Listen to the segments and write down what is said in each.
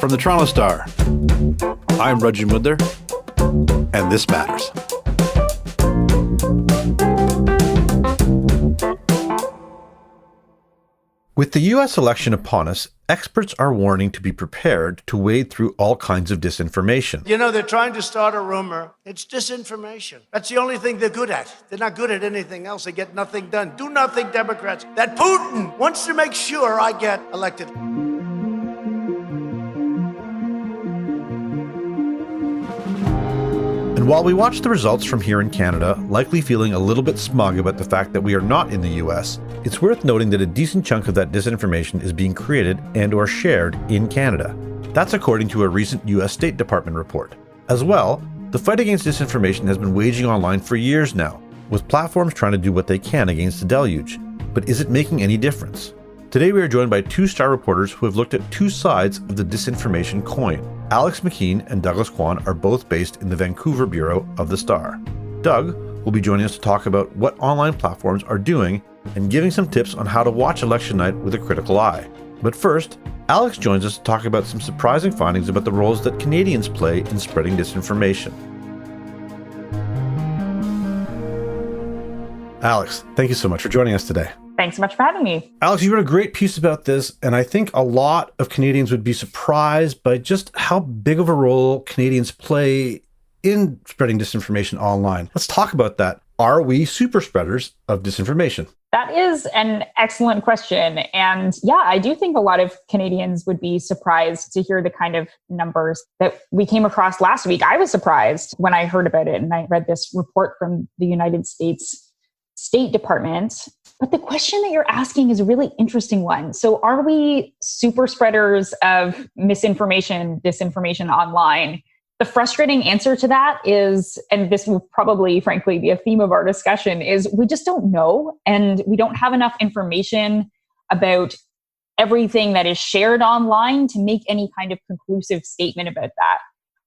From the Toronto Star, I'm Raji Mudder, and this matters. With the U.S. election upon us, experts are warning to be prepared to wade through all kinds of disinformation. You know, they're trying to start a rumor. It's disinformation. That's the only thing they're good at. They're not good at anything else. They get nothing done. Do nothing, Democrats. That Putin wants to make sure I get elected. And while we watch the results from here in Canada, likely feeling a little bit smug about the fact that we are not in the US, it's worth noting that a decent chunk of that disinformation is being created and or shared in Canada. That's according to a recent US State Department report. As well, the fight against disinformation has been waging online for years now, with platforms trying to do what they can against the deluge. But is it making any difference? Today we are joined by two Star reporters who have looked at two sides of the disinformation coin. Alex McKean and Douglas Kwan are both based in the Vancouver bureau of the Star. Doug will be joining us to talk about what online platforms are doing and giving some tips on how to watch election night with a critical eye. But first, Alex joins us to talk about some surprising findings about the roles that Canadians play in spreading disinformation. Alex, thank you so much for joining us today. Thanks so much for having me. Alex, you wrote a great piece about this, and I think a lot of Canadians would be surprised by just how big of a role Canadians play in spreading disinformation online. Let's talk about that. Are we super spreaders of disinformation? That is an excellent question. And yeah, I do think a lot of Canadians would be surprised to hear the kind of numbers that we came across last week. I was surprised when I heard about it, and I read this report from the United States State Department. But the question that you're asking is a really interesting one. So are we super spreaders of misinformation, disinformation online? The frustrating answer to that is, and this will probably, frankly, be a theme of our discussion, is we just don't know. And we don't have enough information about everything that is shared online to make any kind of conclusive statement about that.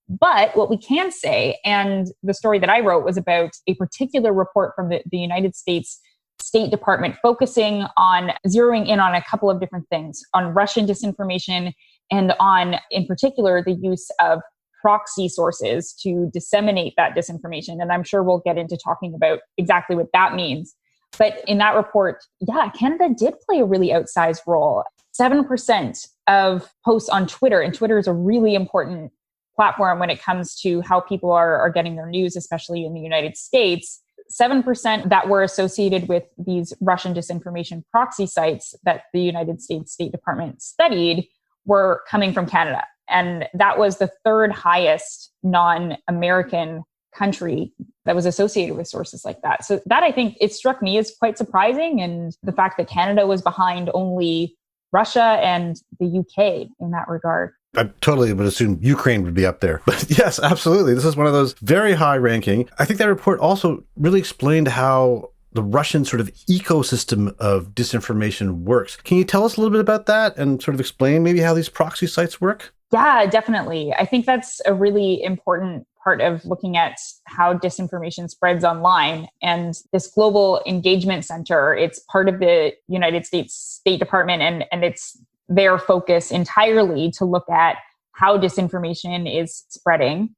But what we can say, and the story that I wrote was about a particular report from the United States State Department focusing on zeroing in on a couple of different things, on Russian disinformation and on, in particular, the use of proxy sources to disseminate that disinformation. And I'm sure we'll get into talking about exactly what that means. But in that report, yeah, Canada did play a really outsized role. 7% of posts on Twitter, and Twitter is a really important platform when it comes to how people are getting their news, especially in the United States. 7% that were associated with these Russian disinformation proxy sites that the United States State Department studied were coming from Canada. And that was the third highest non-American country that was associated with sources like that. So that, I think, it struck me as quite surprising. And the fact that Canada was behind only Russia and the UK in that regard. I totally would assume Ukraine would be up there. But yes, absolutely. This is one of those very high ranking. I think that report also really explained how the Russian sort of ecosystem of disinformation works. Can you tell us a little bit about that and sort of explain maybe how these proxy sites work? Yeah, definitely. I think that's a really important part of looking at how disinformation spreads online. And this Global Engagement Center, it's part of the United States State Department, and it's their focus entirely to look at how disinformation is spreading.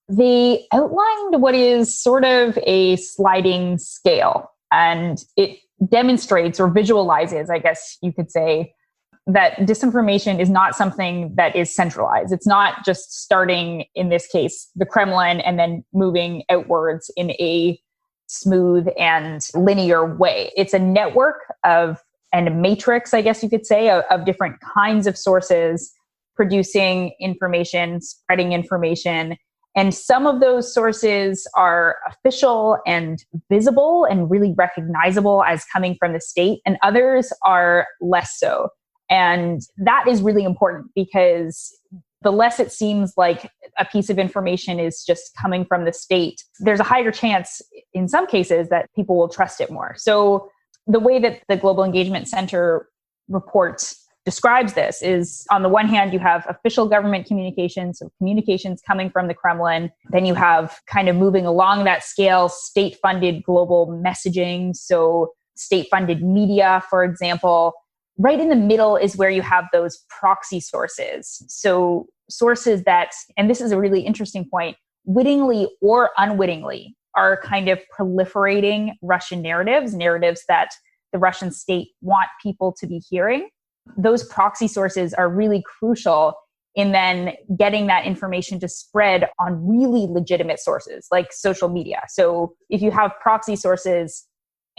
They outlined what is sort of a sliding scale, and it demonstrates or visualizes, I guess you could say, that disinformation is not something that is centralized. It's not just starting, in this case, the Kremlin, and then moving outwards in a smooth and linear way. It's a network and a matrix, I guess you could say, of different kinds of sources producing information, spreading information. And some of those sources are official and visible and really recognizable as coming from the state, and others are less so. And that is really important because the less it seems like a piece of information is just coming from the state, there's a higher chance in some cases that people will trust it more. So the way that the Global Engagement Center report describes this is, on the one hand, you have official government communications, so communications coming from the Kremlin. Then you have, kind of moving along that scale, state-funded global messaging, so state-funded media, for example. Right in the middle is where you have those proxy sources. So sources that, and this is a really interesting point, wittingly or unwittingly are kind of proliferating Russian narratives that the Russian state want people to be hearing. Those proxy sources are really crucial in then getting that information to spread on really legitimate sources like social media. So if you have proxy sources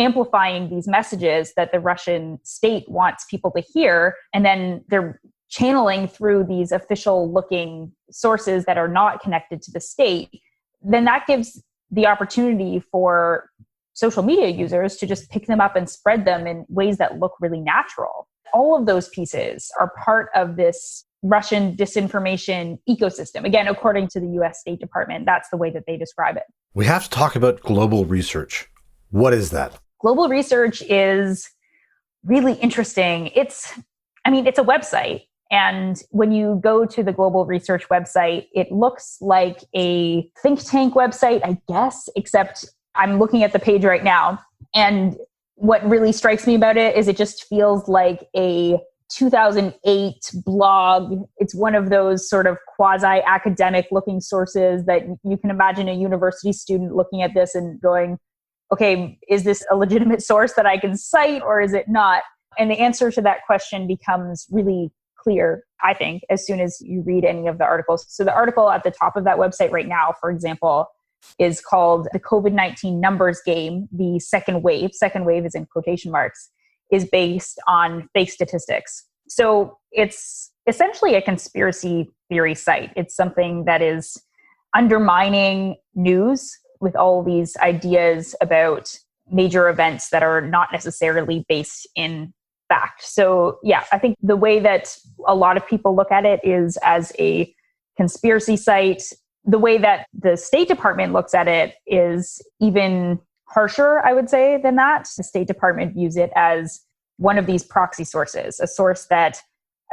amplifying these messages that the Russian state wants people to hear, and then they're channeling through these official looking sources that are not connected to the state, then that gives the opportunity for social media users to just pick them up and spread them in ways that look really natural. All of those pieces are part of this Russian disinformation ecosystem. Again, according to the US State Department, that's the way that they describe it. We have to talk about global research. What is that? Global research is really interesting. It's a website. And when you go to the Global Research website, it looks like a think tank website, I guess, except I'm looking at the page right now. And what really strikes me about it is it just feels like a 2008 blog. It's one of those sort of quasi-academic looking sources that you can imagine a university student looking at this and going, okay, is this a legitimate source that I can cite or is it not? And the answer to that question becomes really clear, I think, as soon as you read any of the articles. So the article at the top of that website right now, for example, is called The COVID-19 Numbers Game, the Second Wave. Second wave is in quotation marks, is based on fake statistics. So it's essentially a conspiracy theory site. It's something that is undermining news with all these ideas about major events that are not necessarily based in fact. So yeah, I think the way that a lot of people look at it is as a conspiracy site. The way that the State Department looks at it is even harsher, I would say, than that. The State Department views it as one of these proxy sources, a source that,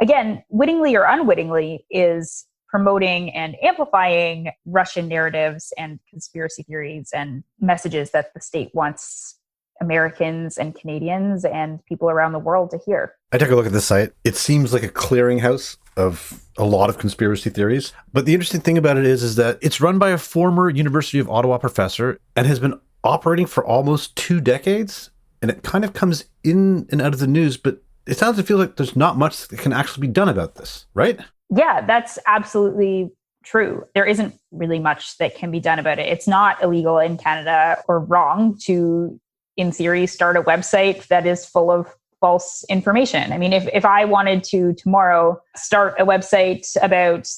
again, wittingly or unwittingly, is promoting and amplifying Russian narratives and conspiracy theories and messages that the state wants Americans and Canadians and people around the world to hear. I took a look at the site. It seems like a clearinghouse of a lot of conspiracy theories. But the interesting thing about it is that it's run by a former University of Ottawa professor and has been operating for almost 2 decades. And it kind of comes in and out of the news, but it sounds and feels like there's not much that can actually be done about this, right? Yeah, that's absolutely true. There isn't really much that can be done about it. It's not illegal in Canada or wrong to, in theory, start a website that is full of false information. I mean, if I wanted to tomorrow start a website about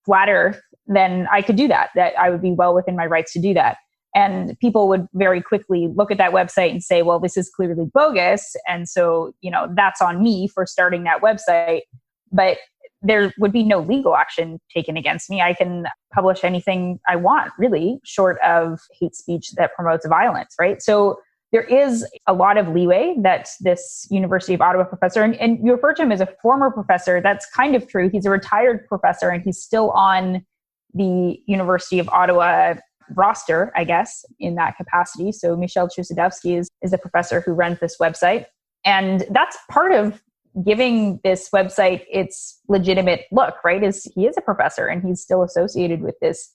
flat Earth, then I could do that. That I would be well within my rights to do that. And people would very quickly look at that website and say, well, this is clearly bogus. And so, that's on me for starting that website. But there would be no legal action taken against me. I can publish anything I want, really, short of hate speech that promotes violence, right? So there is a lot of leeway that this University of Ottawa professor, and you refer to him as a former professor, that's kind of true. He's a retired professor and he's still on the University of Ottawa roster, I guess, in that capacity. So Michel Chusudovsky is a professor who runs this website. And that's part of giving this website its legitimate look, right? He is a professor and he's still associated with this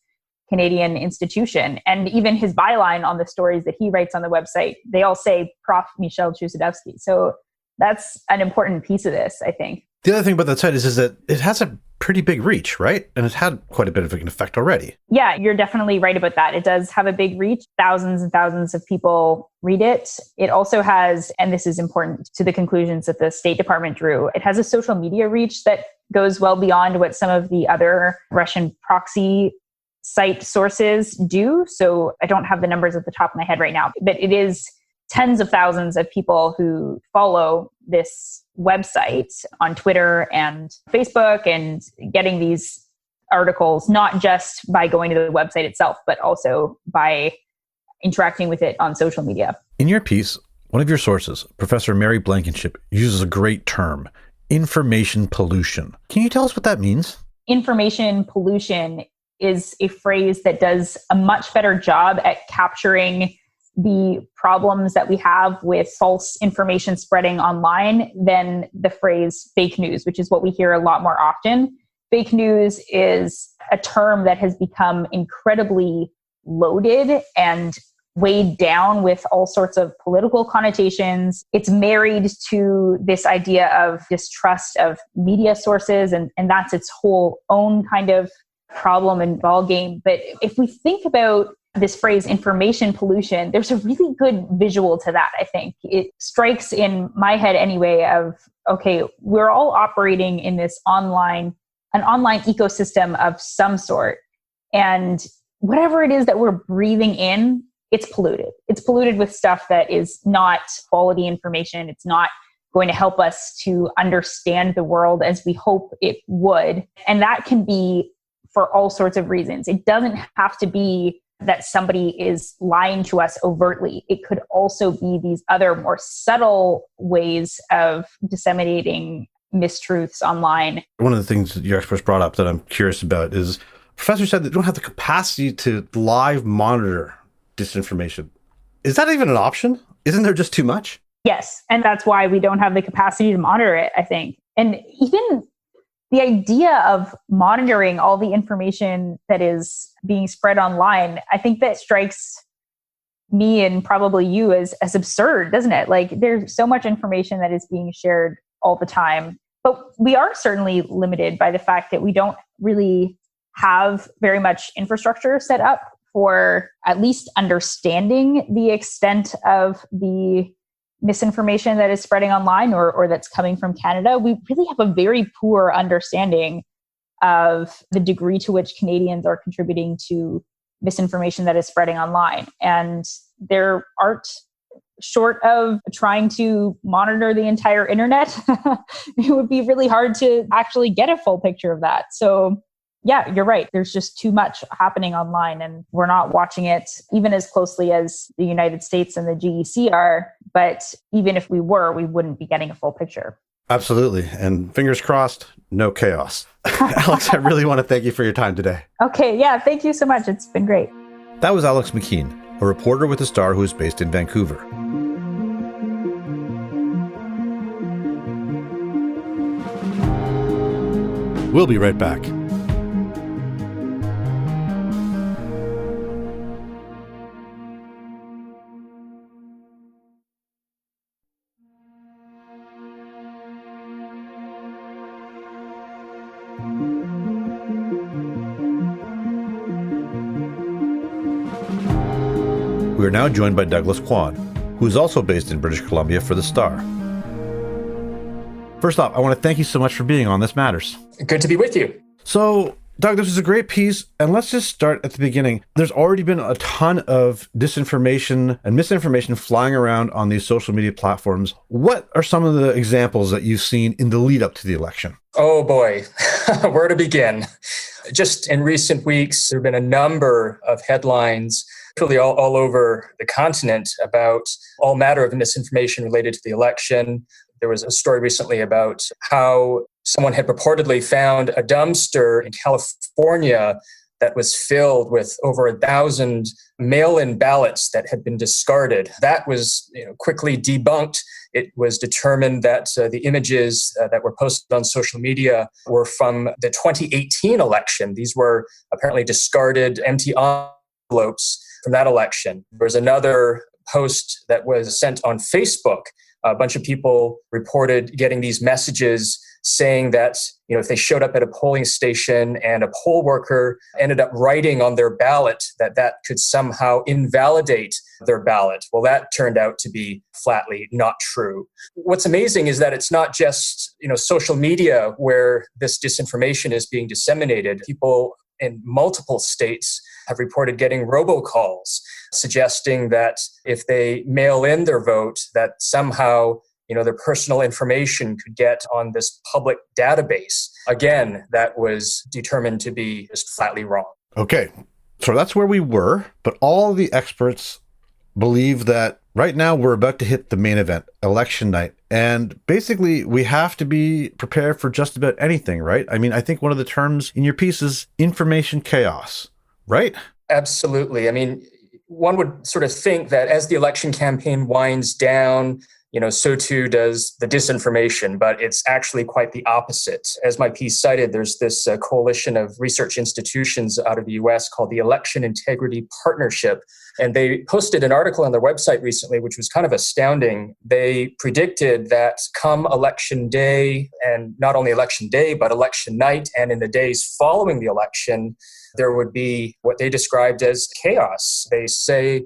Canadian institution. And even his byline on the stories that he writes on the website, they all say Prof. Michel Chusudovsky. So that's an important piece of this, I think. The other thing about that site is that it has a pretty big reach, right? And it's had quite a bit of an effect already. Yeah, you're definitely right about that. It does have a big reach. Thousands and thousands of people read it. It also has, and this is important to the conclusions that the State Department drew, it has a social media reach that goes well beyond what some of the other Russian proxy site sources do. So I don't have the numbers at the top of my head right now, but it is tens of thousands of people who follow this website on Twitter and Facebook and getting these articles, not just by going to the website itself, but also by interacting with it on social media. In your piece, one of your sources, Professor Mary Blankenship, uses a great term, information pollution. Can you tell us what that means? Information pollution is a phrase that does a much better job at capturing the problems that we have with false information spreading online than the phrase fake news, which is what we hear a lot more often. fake news is a term that has become incredibly loaded and weighed down with all sorts of political connotations. It's married to this idea of distrust of media sources, and that's its whole own kind of problem and ballgame. But if we think about this phrase information pollution, there's a really good visual to that, I think. It strikes in my head anyway of, okay, we're all operating in an online ecosystem of some sort. And whatever it is that we're breathing in, it's polluted. It's polluted with stuff that is not quality information. It's not going to help us to understand the world as we hope it would. And that can be for all sorts of reasons. It doesn't have to be that somebody is lying to us overtly. It could also be these other more subtle ways of disseminating mistruths online. One of the things that your experts brought up that I'm curious about is professor said they don't have the capacity to live monitor disinformation. Is that even an option? Isn't there just too much? Yes. And that's why we don't have the capacity to monitor it, I think. And even the idea of monitoring all the information that is being spread online, I think that strikes me and probably you as absurd, doesn't it? Like, there's so much information that is being shared all the time. But we are certainly limited by the fact that we don't really have very much infrastructure set up for at least understanding the extent of the misinformation that is spreading online or that's coming from Canada. We really have a very poor understanding of the degree to which Canadians are contributing to misinformation that is spreading online. And there aren't, short of trying to monitor the entire internet, it would be really hard to actually get a full picture of that. So yeah, you're right. There's just too much happening online, and we're not watching it even as closely as the United States and the GEC are. But even if we were, we wouldn't be getting a full picture. Absolutely. And fingers crossed, no chaos. Alex, I really want to thank you for your time today. Okay. Yeah. Thank you so much. It's been great. That was Alex McKean, a reporter with The Star who is based in Vancouver. We'll be right back. We are now joined by Douglas Kwan, who is also based in British Columbia for The Star. First off, I want to thank you so much for being on This Matters. Good to be with you. So, Doug, this is a great piece, and let's just start at the beginning. There's already been a ton of disinformation and misinformation flying around on these social media platforms. What are some of the examples that you've seen in the lead up to the election? Oh boy, where to begin? Just in recent weeks, there have been a number of headlines really all over the continent about all matter of misinformation related to the election. There was a story recently about how someone had purportedly found a dumpster in California that was filled with over 1,000 mail-in ballots that had been discarded. That was quickly debunked. It was determined that the images that were posted on social media were from the 2018 election. These were apparently discarded empty envelopes from that election. There was another post that was sent on Facebook. A bunch of people reported getting these messages saying that, if they showed up at a polling station and a poll worker ended up writing on their ballot that could somehow invalidate their ballot. Well, that turned out to be flatly not true. What's amazing is that it's not just, social media where this disinformation is being disseminated. People in multiple states have reported getting robocalls suggesting that if they mail in their vote, that somehow their personal information could get on this public database. Again, that was determined to be just flatly wrong. Okay, so that's where we were, but all the experts believe that right now we're about to hit the main event, election night. And basically, we have to be prepared for just about anything, right? I mean, I think one of the terms in your piece is information chaos, right? Absolutely. I mean, one would sort of think that as the election campaign winds down, so too does the disinformation, but it's actually quite the opposite. As my piece cited, there's this coalition of research institutions out of the US called the Election Integrity Partnership. And they posted an article on their website recently, which was kind of astounding. They predicted that come election day, and not only election day, but election night, and in the days following the election, there would be what they described as chaos. They say,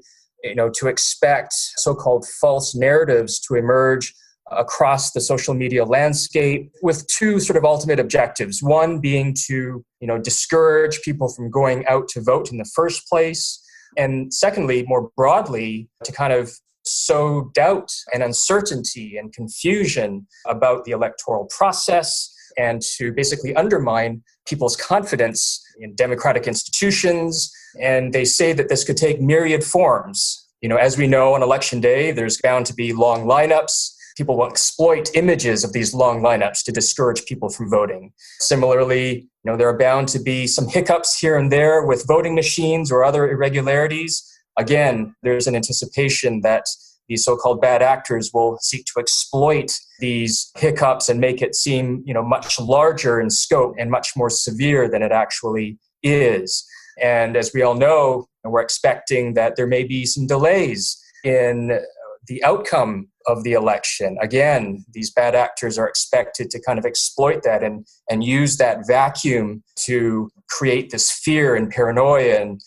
to expect so-called false narratives to emerge across the social media landscape with two sort of ultimate objectives. One being to, discourage people from going out to vote in the first place. And secondly, more broadly, to kind of sow doubt and uncertainty and confusion about the electoral process and to basically undermine people's confidence in democratic institutions. And they say that this could take myriad forms. As we know, on election day, there's bound to be long lineups. People will exploit images of these long lineups to discourage people from voting. Similarly, there are bound to be some hiccups here and there with voting machines or other irregularities. Again, there's an anticipation that these so-called bad actors will seek to exploit these hiccups and make it seem, much larger in scope and much more severe than it actually is. And as we all know, we're expecting that there may be some delays in the outcome of the election. Again, these bad actors are expected to kind of exploit that and use that vacuum to create this fear and paranoia and,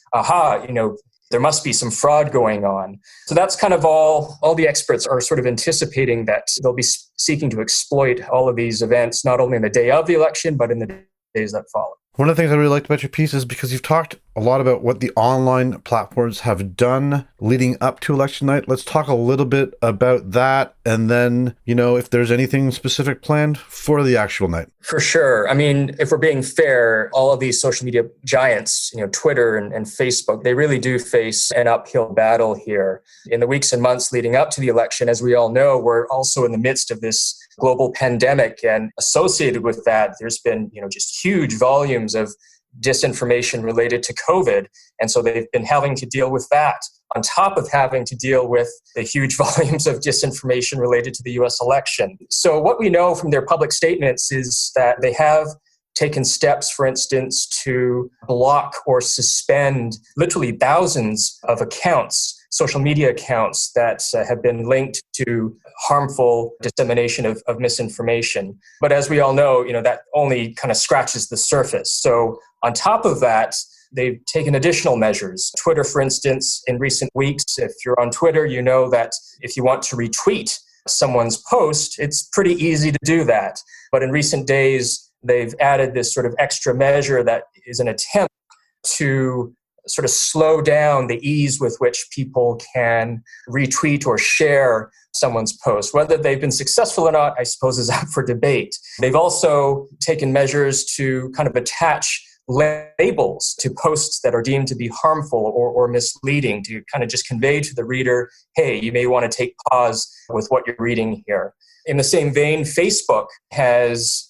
there must be some fraud going on. So that's kind of all the experts are sort of anticipating that they'll be seeking to exploit all of these events, not only in the day of the election, but in the days that follow. One of the things I really liked about your piece is because you've talked a lot about what the online platforms have done leading up to election night. Let's talk a little bit about that. And then, if there's anything specific planned for the actual night. For sure. I mean, if we're being fair, all of these social media giants, Twitter and Facebook, they really do face an uphill battle here. In the weeks and months leading up to the election, as we all know, we're also in the midst of this global pandemic, and associated with that, there's been, just huge volumes of disinformation related to COVID. And so they've been having to deal with that on top of having to deal with the huge volumes of disinformation related to the US election. So what we know from their public statements is that they have taken steps, for instance, to block or suspend literally thousands of accounts, social media accounts that have been linked to harmful dissemination of misinformation. But as we all know, that only kind of scratches the surface. So on top of that, they've taken additional measures. Twitter, for instance, in recent weeks, if you're on Twitter, you know that if you want to retweet someone's post, it's pretty easy to do that. But in recent days, they've added this sort of extra measure that is an attempt to sort of slow down the ease with which people can retweet or share someone's post. Whether they've been successful or not, I suppose, is up for debate. They've also taken measures to kind of attach labels to posts that are deemed to be harmful or misleading, to kind of just convey to the reader, hey, you may want to take pause with what you're reading here. In the same vein, Facebook has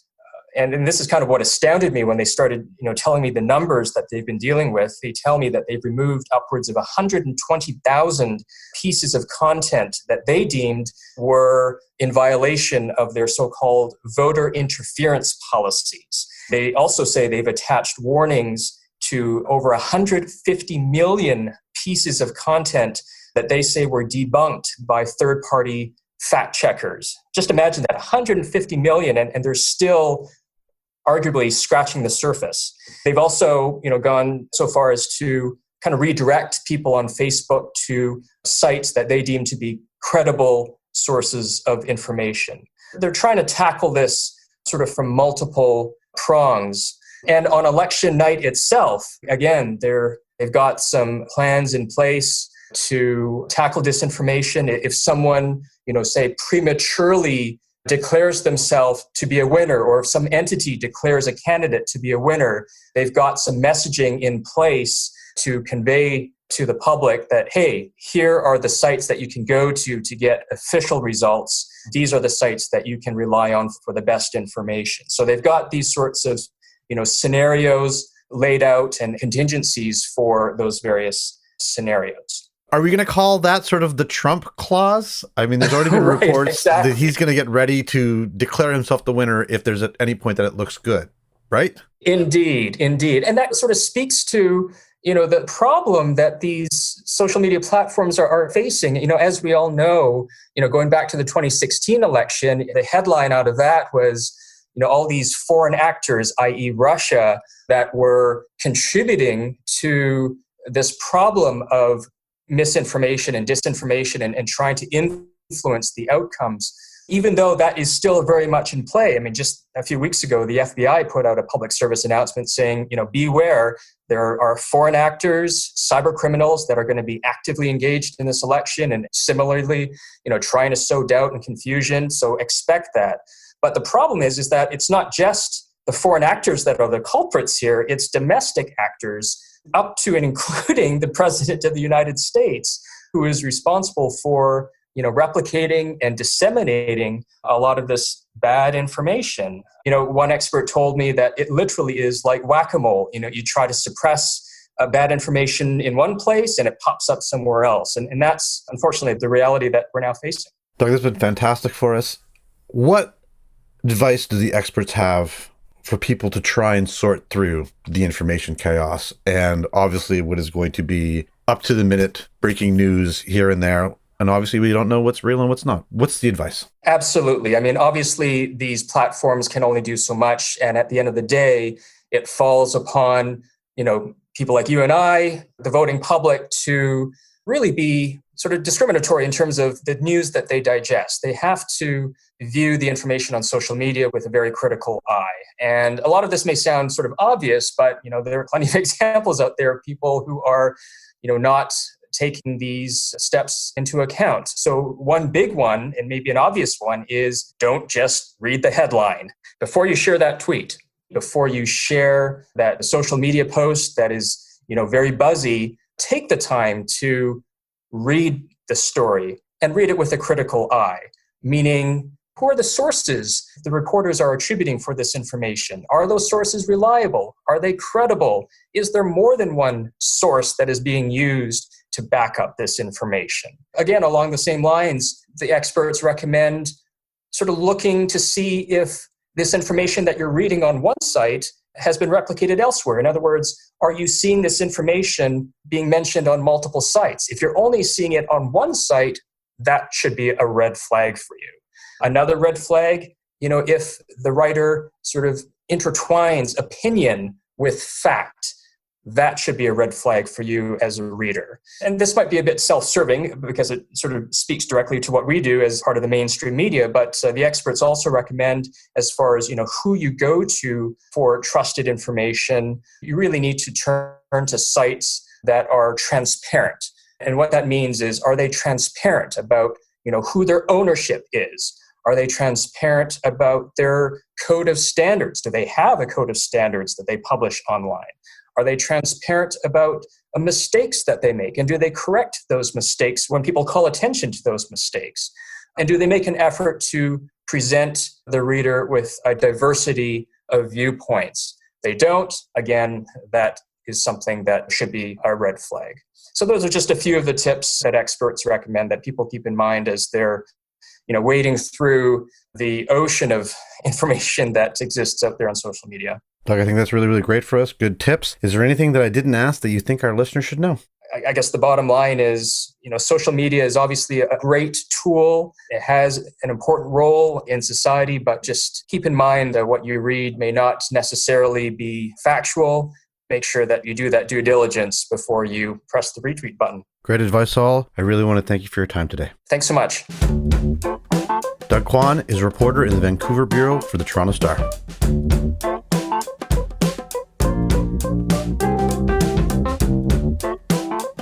and this is kind of what astounded me when they started, telling me the numbers that they've been dealing with. They tell me that they've removed upwards of 120,000 pieces of content that they deemed were in violation of their so-called voter interference policies. They also say they've attached warnings to over 150 million pieces of content that they say were debunked by third-party fact checkers. Just imagine that, 150 million, and they're still arguably scratching the surface. They've also, gone so far as to kind of redirect people on Facebook to sites that they deem to be credible sources of information. They're trying to tackle this sort of from multiple prongs. And on election night itself, again, they've got some plans in place to tackle disinformation. If someone, say prematurely declares themselves to be a winner, or if some entity declares a candidate to be a winner, they've got some messaging in place to convey to the public that, hey, here are the sites that you can go to get official results. These are the sites that you can rely on for the best information. So they've got these sorts of, scenarios laid out and contingencies for those various scenarios. Are we going to call that sort of the Trump clause? I mean, there's already been Right, reports exactly. that he's going to get ready to declare himself the winner if there's at any point that it looks good, right? Indeed. And that sort of speaks to, the problem that these social media platforms are facing. As we all know, going back to the 2016 election, the headline out of that was, all these foreign actors, i.e. Russia, that were contributing to this problem of misinformation and disinformation and trying to influence the outcomes, even though that is still very much in play. I mean, just a few weeks ago, the FBI put out a public service announcement saying, beware, there are foreign actors, cyber criminals that are going to be actively engaged in this election and similarly, trying to sow doubt and confusion. So expect that. But the problem is that it's not just the foreign actors that are the culprits here, it's domestic actors up to and including the President of the United States, who is responsible for replicating and disseminating a lot of this bad information. One expert told me that it literally is like whack-a-mole. You try to suppress bad information in one place and it pops up somewhere else. And that's unfortunately the reality that we're now facing. Doug, this has been fantastic for us. What advice do the experts have for people to try and sort through the information chaos and obviously what is going to be up to the minute breaking news here and there? And obviously we don't know what's real and what's not. What's the advice? Absolutely. I mean, obviously these platforms can only do so much. And at the end of the day, it falls upon, people like you and I, the voting public, to really be sort of discriminatory in terms of the news that they digest. They have to view the information on social media with a very critical eye. And a lot of this may sound sort of obvious, but there are plenty of examples out there of people who are, not taking these steps into account. So one big one, and maybe an obvious one, is don't just read the headline. Before you share that tweet, before you share that social media post that is, very buzzy, take the time to read the story and read it with a critical eye, meaning who are the sources the reporters are attributing for this information? Are those sources reliable? Are they credible? Is there more than one source that is being used to back up this information? Again, along the same lines, the experts recommend sort of looking to see if this information that you're reading on one site has been replicated elsewhere. In other words, are you seeing this information being mentioned on multiple sites? If you're only seeing it on one site, that should be a red flag for you. Another red flag, if the writer sort of intertwines opinion with fact, that should be a red flag for you as a reader. And this might be a bit self-serving because it sort of speaks directly to what we do as part of the mainstream media, but the experts also recommend, as far as who you go to for trusted information, you really need to turn to sites that are transparent. And what that means is, are they transparent about who their ownership is? Are they transparent about their code of standards? Do they have a code of standards that they publish online? Are they transparent about mistakes that they make? And do they correct those mistakes when people call attention to those mistakes? And do they make an effort to present the reader with a diversity of viewpoints? They don't. Again, that is something that should be a red flag. So those are just a few of the tips that experts recommend that people keep in mind as they're wading through the ocean of information that exists out there on social media. Doug, I think that's really, really great for us. Good tips. Is there anything that I didn't ask that you think our listeners should know? I guess the bottom line is, social media is obviously a great tool. It has an important role in society, but just keep in mind that what you read may not necessarily be factual. Make sure that you do that due diligence before you press the retweet button. Great advice, Saul. I really want to thank you for your time today. Thanks so much. Doug Kwan is a reporter in the Vancouver Bureau for the Toronto Star.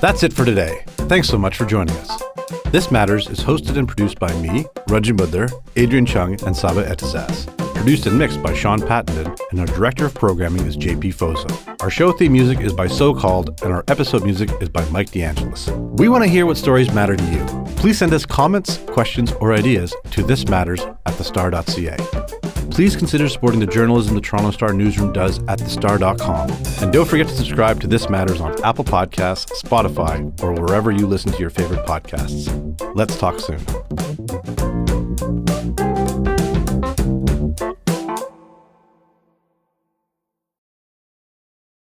That's it for today. Thanks so much for joining us. This Matters is hosted and produced by me, Rajat Mudler, Adrian Chung, and Saba Etizaz. Produced and mixed by Sean Pattenden, and our director of programming is JP Fozo. Our show theme music is by So Called, and our episode music is by Mike DeAngelis. We want to hear what stories matter to you. Please send us comments, questions, or ideas to thismatters@thestar.ca. please consider supporting the journalism the Toronto Star newsroom does at thestar.com. And don't forget to subscribe to This Matters on Apple Podcasts, Spotify, or wherever you listen to your favorite podcasts. Let's talk soon.